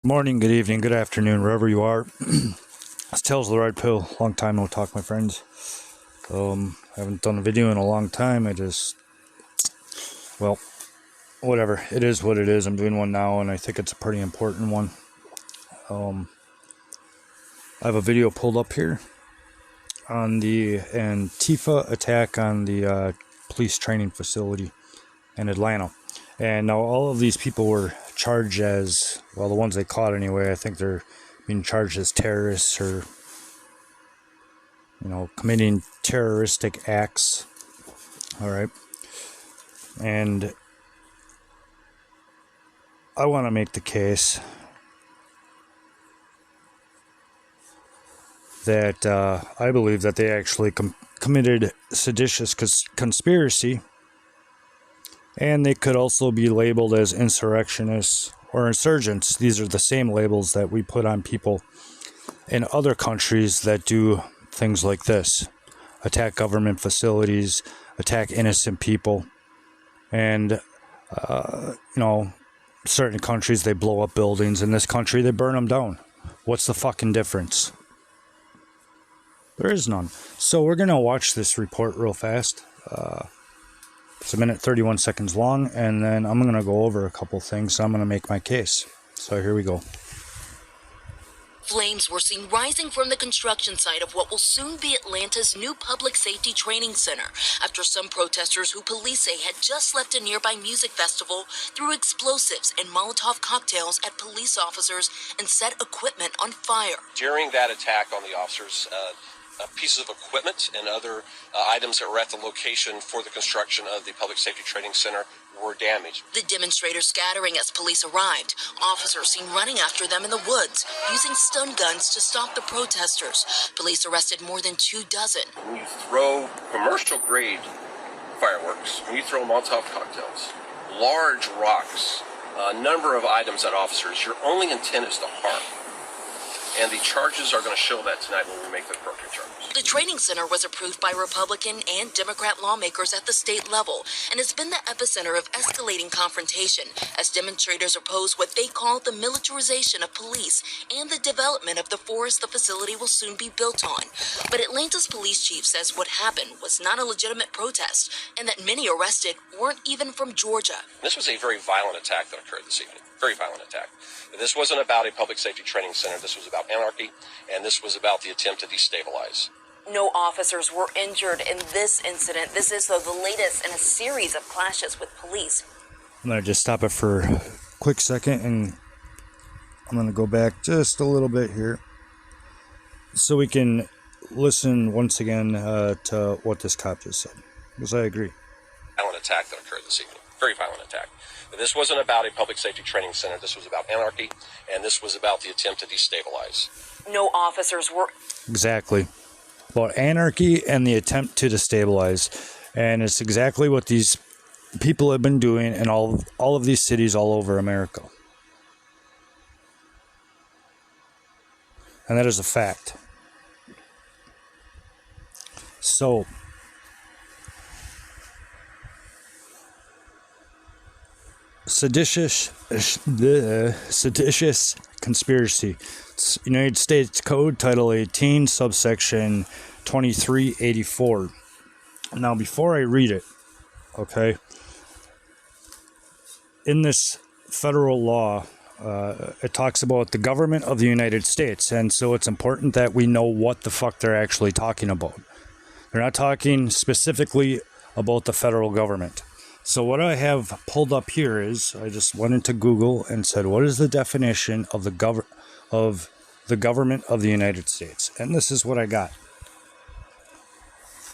Morning, good evening, good afternoon, wherever you are. It's Tales of the Red Pill. Long time no talk, my friends. I haven't done a video in a long time. Well, whatever. It is what it is. I'm doing one now, and I think it's a pretty important one. I have a video pulled up here on the Antifa attack on the police training facility in Atlanta. And now all of these people were charged as, well, the ones they caught anyway, I think they're being charged as terrorists or, committing terroristic acts. All right. And I want to make the case that I believe that they actually committed seditious conspiracy, and they could also be labeled as insurrectionists or insurgents. These are the same labels that we put on people in other countries that do things like this: attack government facilities, attack innocent people. And, certain countries, they blow up buildings. In this country, they burn them down. What's the fucking difference? There is none. So we're going to watch this report real fast. It's 1 minute 31 seconds long, and then I'm going to go over a couple things. I'm going to make my case. So here we go. Flames were seen rising from the construction site of what will soon be Atlanta's new public safety training center after some protesters who police say had just left a nearby music festival threw explosives and Molotov cocktails at police officers and set equipment on fire. During that attack on the officers, pieces of equipment and other items that were at the location for the construction of the public safety training center were damaged. The demonstrators scattering as police arrived. Officers seen running after them in the woods, using stun guns to stop the protesters. Police arrested more than 24. When you throw commercial-grade fireworks, when you throw Molotov cocktails, large rocks, a number of items at officers, your only intent is to harm. And the charges are going to show that tonight when we make the appropriate charges. The training center was approved by Republican and Democrat lawmakers at the state level and has been the epicenter of escalating confrontation as demonstrators oppose what they call the militarization of police and the development of the forest the facility will soon be built on. But Atlanta's police chief says what happened was not a legitimate protest and that many arrested weren't even from Georgia. This was a very violent attack that occurred this evening. Very violent attack. This wasn't about a public safety training center. This was about anarchy, and this was about the attempt to destabilize. No officers were injured in this incident. This is, though, the latest in a series of clashes with police. I'm going to just stop it for a quick second, and I'm going to go back just a little bit here so we can listen once again to what this cop just said, because I agree. Violent attack that occurred this evening. Very violent attack. This wasn't about a public safety training center. This was about anarchy, and this was about the attempt to destabilize. No officers were... Exactly. About anarchy and the attempt to destabilize. And it's exactly what these people have been doing in all of these cities all over America. And that is a fact. So... seditious conspiracy. It's United States Code, Title 18, subsection 2384. Now, before I read it, okay, in this federal law, it talks about the government of the United States, and so it's important that we know what the fuck they're actually talking about. They're not talking specifically about the federal government. So what I have pulled up here is, I just went into Google and said, what is the definition of the government of the United States? And this is what I got.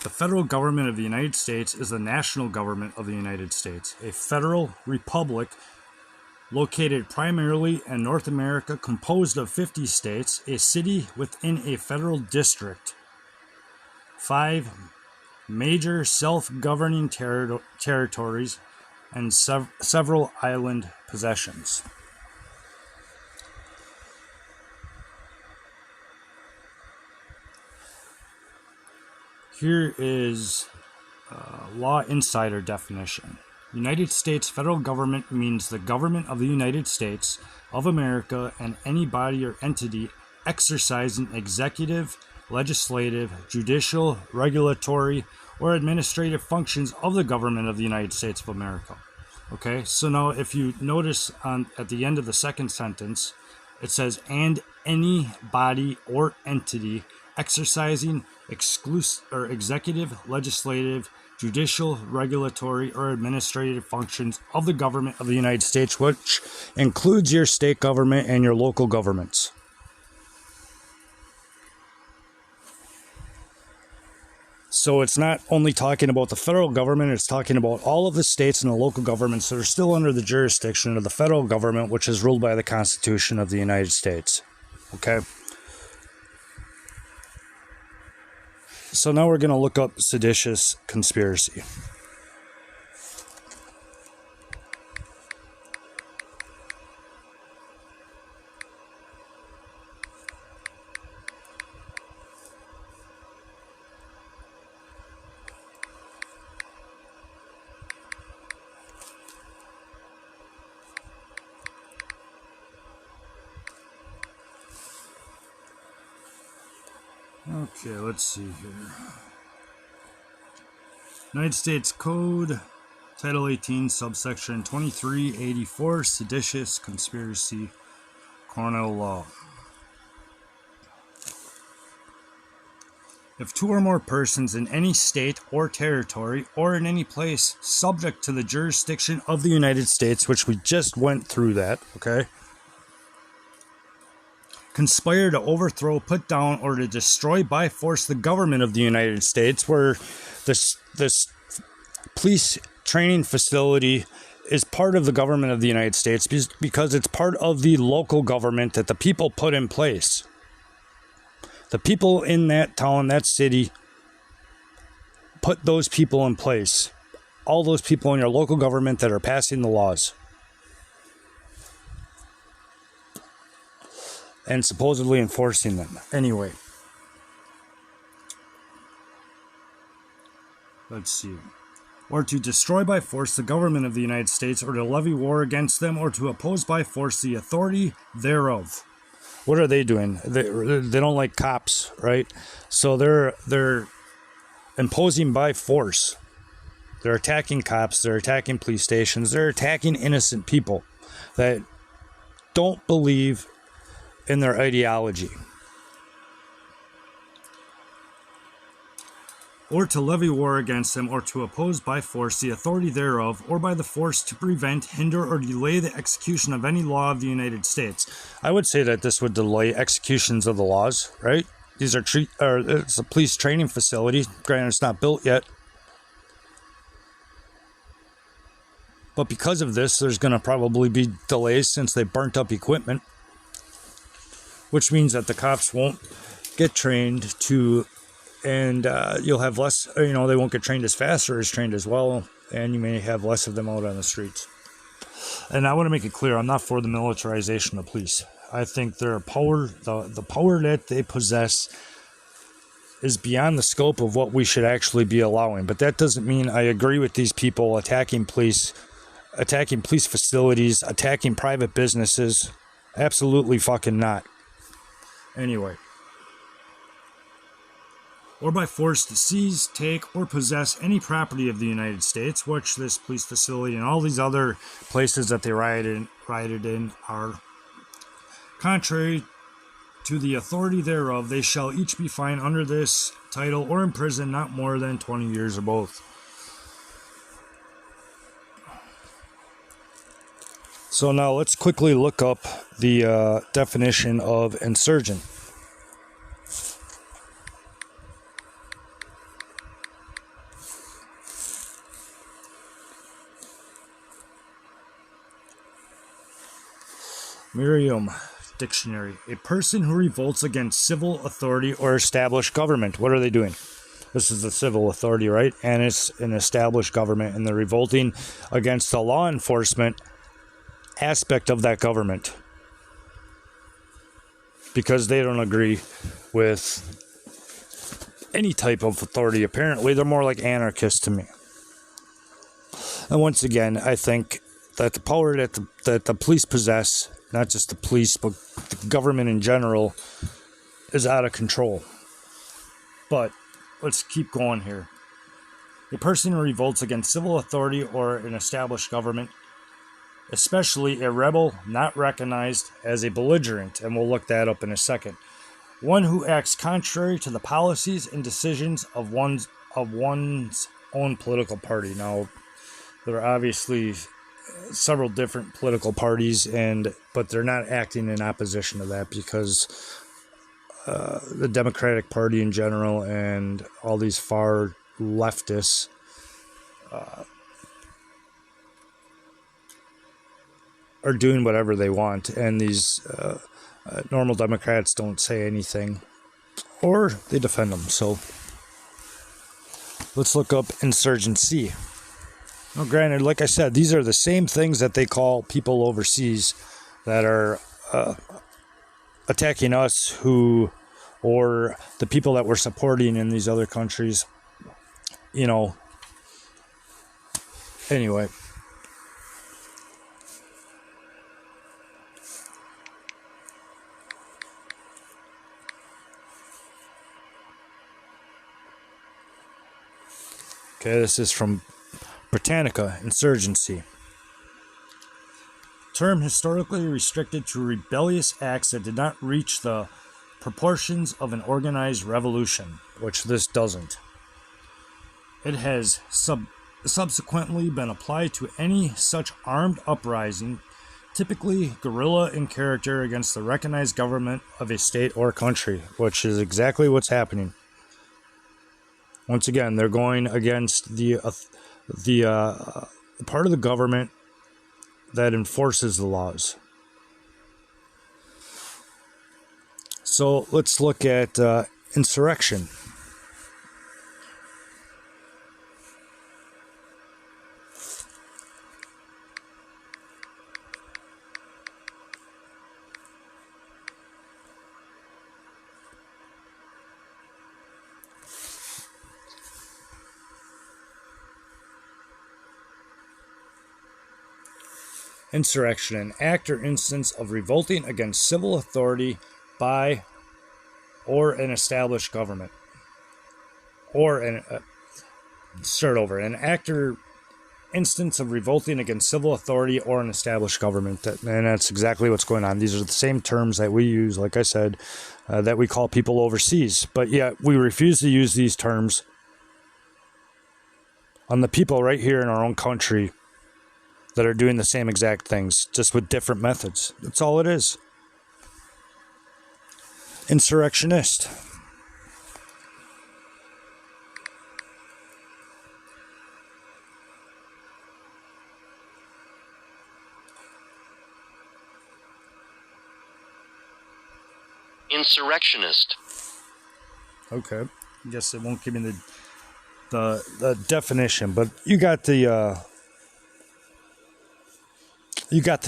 The federal government of the United States is the national government of the United States, a federal republic located primarily in North America, composed of 50 states, a city within a federal district, 5 major self-governing territories, and several island possessions. Here is Law Insider definition. United States federal government means the government of the United States of America and any body or entity exercising executive, legislative, judicial, regulatory, or administrative functions of the government of the United States of America. Okay, so now if you notice at the end of the second sentence, it says, and any body or entity exercising exclusive or executive, legislative, judicial, regulatory, or administrative functions of the government of the United States, which includes your state government and your local governments. So it's not only talking about the federal government, it's talking about all of the states and the local governments that are still under the jurisdiction of the federal government, which is ruled by the Constitution of the United States. Okay? So now we're going to look up seditious conspiracy. Okay, let's see here. United States Code, Title 18, subsection 2384, seditious conspiracy, criminal law. If two or more persons in any state or territory or in any place subject to the jurisdiction of the United States, which we just went through that, okay, conspire to overthrow, put down, or to destroy by force the government of the United States, where this police training facility is part of the government of the United States because it's part of the local government that the people put in place. The people in that town, that city, put those people in place. All those people in your local government that are passing the laws. And supposedly enforcing them. Anyway. Let's see. Or to destroy by force the government of the United States, or to levy war against them, or to oppose by force the authority thereof. What are they doing? They don't like cops, right? So they're imposing by force. They're attacking cops. They're attacking police stations. They're attacking innocent people that don't believe in their ideology. Or to levy war against them, or to oppose by force the authority thereof, or by the force to prevent, hinder, or delay the execution of any law of the United States. I would say that this would delay executions of the laws, right? These are it's a police training facility. Granted, it's not built yet. But because of this, there's going to probably be delays since they burnt up equipment. Which means that the cops won't get trained to, and you'll have less, they won't get trained as fast or as trained as well, and you may have less of them out on the streets. And I want to make it clear, I'm not for the militarization of police. I think their power, the power that they possess is beyond the scope of what we should actually be allowing. But that doesn't mean I agree with these people attacking police facilities, attacking private businesses. Absolutely fucking not. Anyway. Or by force to seize, take, or possess any property of the United States, which this police facility and all these other places that they rioted in are contrary to the authority thereof. They shall each be fined under this title or imprisoned not more than 20 years or both. So now let's quickly look up the definition of insurgent. Merriam Dictionary. A person who revolts against civil authority or established government. What are they doing? This is the civil authority, right? And it's an established government, and they're revolting against the law enforcement aspect of that government because they don't agree with any type of authority. Apparently, they're more like anarchists to me. And once again, I think that the power that the police possess, not just the police, but the government in general, is out of control. But let's keep going here. A person who revolts against civil authority or an established government, especially a rebel not recognized as a belligerent, and we'll look that up in a second. One who acts contrary to the policies and decisions of one's own political party. Now, there are obviously several different political parties, but they're not acting in opposition to that, because the Democratic Party in general and all these far leftists are doing whatever they want, and these normal Democrats don't say anything, or they defend them. So let's look up Insurgency. Now, granted, like I said, these are the same things that they call people overseas that are attacking us, or the people that we're supporting in these other countries. Anyway. Okay, this is from Britannica, Insurgency. Term historically restricted to rebellious acts that did not reach the proportions of an organized revolution, which this doesn't. It has subsequently been applied to any such armed uprising, typically guerrilla in character, against the recognized government of a state or country, which is exactly what's happening. Once again, they're going against the part of the government that enforces the laws. So let's look at insurrection. Insurrection, an act or instance of revolting against civil authority by or an established government. An act or instance of revolting against civil authority or an established government. And that's exactly what's going on. These are the same terms that we use, like I said, that we call people overseas. But yet we refuse to use these terms on the people right here in our own country that are doing the same exact things, just with different methods. That's all it is. Insurrectionist. Insurrectionist. Okay. I guess it won't give me the definition, but you got the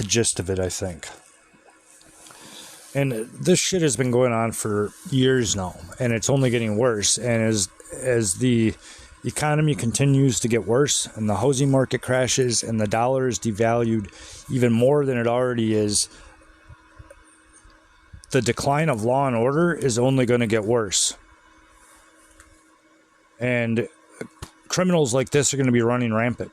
gist of it, I think. And this shit has been going on for years now, and it's only getting worse. And as the economy continues to get worse, and the housing market crashes, and the dollar is devalued even more than it already is, the decline of law and order is only going to get worse. And criminals like this are going to be running rampant.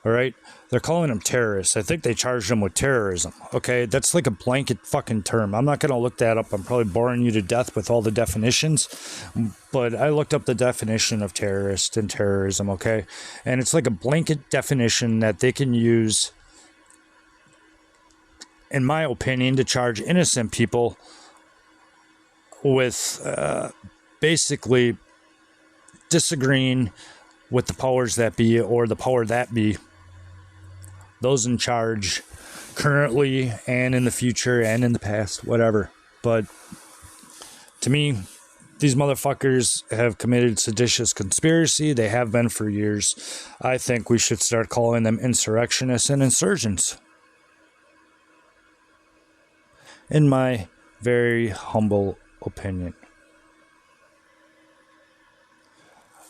All right? They're calling them terrorists. I think they charged them with terrorism. Okay? That's like a blanket fucking term. I'm not going to look that up. I'm probably boring you to death with all the definitions. But I looked up the definition of terrorist and terrorism, okay? And it's like a blanket definition that they can use, in my opinion, to charge innocent people with basically disagreeing with the powers that be, or the power that be, those in charge currently and in the future and in the past, whatever. But to me, these motherfuckers have committed seditious conspiracy. They have been for years. I think we should start calling them insurrectionists and insurgents, in my very humble opinion.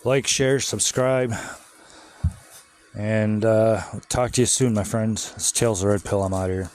Like, share, subscribe. And talk to you soon, my friends. It's Tales of Red Pill. I'm out of here.